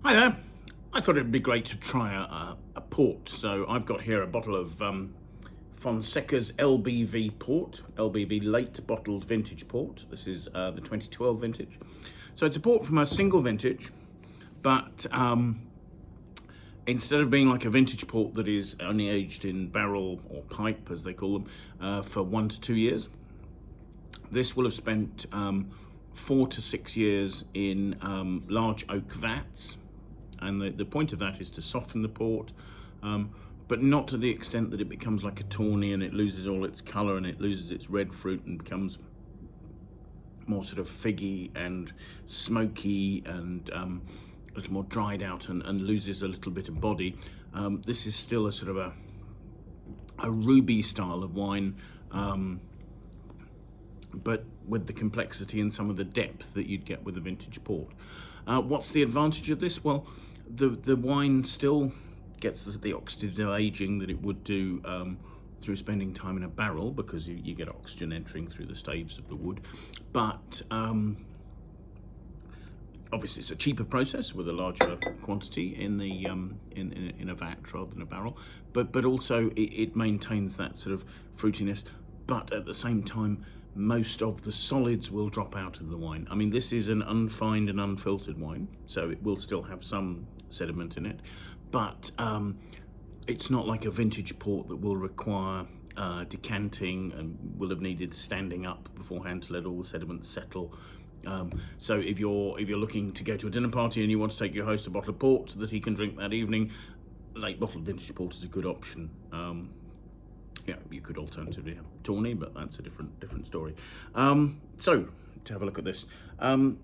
Hi there. I thought it'd be great to try a port. So I've got here a bottle of Fonseca's LBV Late Bottled Vintage port. This is the 2012 vintage. So it's a port from a single vintage, but instead of being like a vintage port that is only aged in barrel or pipe, as they call them, for 1 to 2 years, this will have spent 4 to 6 years in large oak vats. And the point of that is to soften the port, but not to the extent that it becomes like a tawny and it loses all its colour and it loses its red fruit and becomes more sort of figgy and smoky and a little more dried out and loses a little bit of body. This is still a sort of a ruby style of wine, but with the complexity and some of the depth that you'd get with a vintage port. What's the advantage of this? Well, the wine still gets the oxidative aging that it would do through spending time in a barrel, because you get oxygen entering through the staves of the wood. But obviously it's a cheaper process with a larger quantity in the in a vat rather than a barrel. But also it maintains that sort of fruitiness. But at the same time, most of the solids will drop out of the wine. I mean, this is an unfined and unfiltered wine, so it will still have some sediment in it, but it's not like a vintage port that will require decanting and will have needed standing up beforehand to let all the sediments settle. So if you're looking to go to a dinner party and you want to take your host a bottle of port that he can drink that evening, late bottled vintage port is a good option. Yeah, you could alternatively have tawny, but that's a different story. So to have a look at this,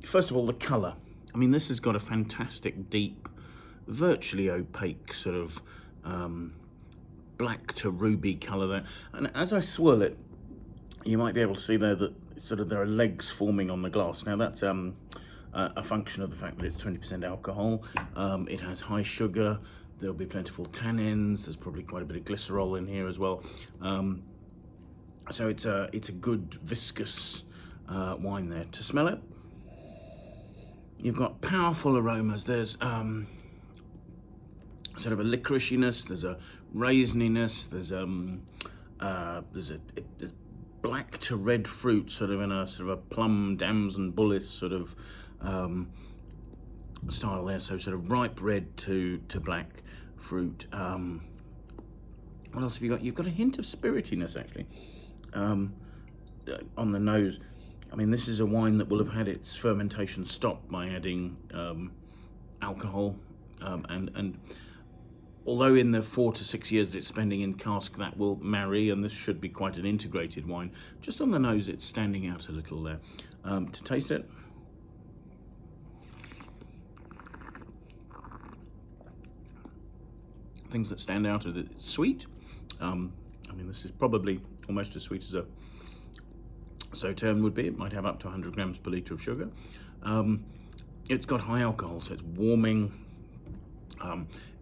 first of all, the colour. I mean, this has got a fantastic, deep, virtually opaque sort of black to ruby colour there. And as I swirl it, you might be able to see there that sort of there are legs forming on the glass. Now that's a function of the fact that it's 20% alcohol. It has high sugar. There'll be plentiful tannins. There's probably quite a bit of glycerol in here as well. So it's a good viscous wine there. To smell it, you've got powerful aromas. There's sort of a licoriceiness. There's a raisiness. There's black to red fruit, sort of in a sort of a plum, damson, bullace sort of style there. So sort of ripe red to black fruit. What else have you got? You've got a hint of spiritiness actually on the nose. I mean, this is a wine that will have had its fermentation stopped by adding alcohol, and although in the 4 to 6 years that it's spending in cask, that will marry, and this should be quite an integrated wine. Just on the nose, it's standing out a little there. To taste it, things that stand out are that it's sweet. I mean, this is probably almost as sweet as a Sauterne would be. It might have up to 100 grams per litre of sugar. It's got high alcohol, so it's warming.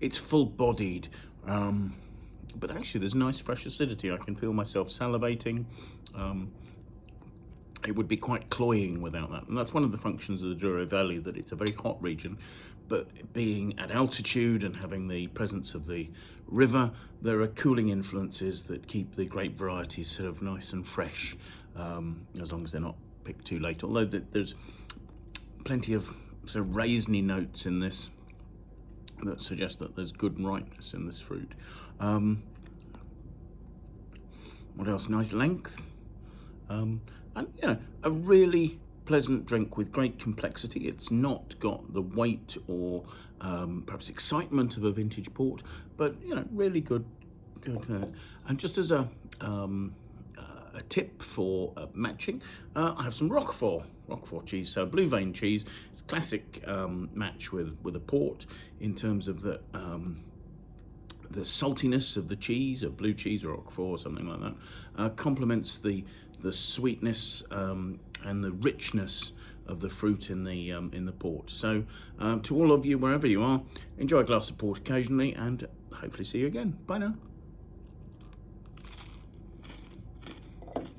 It's full-bodied, but actually there's nice fresh acidity. I can feel myself salivating. It would be quite cloying without that, and that's one of the functions of the Douro Valley, that it's a very hot region, but being at altitude and having the presence of the river, there are cooling influences that keep the grape varieties sort of nice and fresh, as long as they're not picked too late. Although there's plenty of sort of raisiny notes in this that suggest that there's good ripeness in this fruit. What else? Nice length. And you know, a really pleasant drink with great complexity. It's not got the weight or perhaps excitement of a vintage port, but you know, really good. And just as a tip for matching, I have some Roquefort cheese, so blue vein cheese. It's classic match with a port in terms of the saltiness of the cheese, of blue cheese or Roquefort or something like that, complements the sweetness and the richness of the fruit in the port. So to all of you, wherever you are, enjoy a glass of port occasionally, and hopefully see you again. Bye now.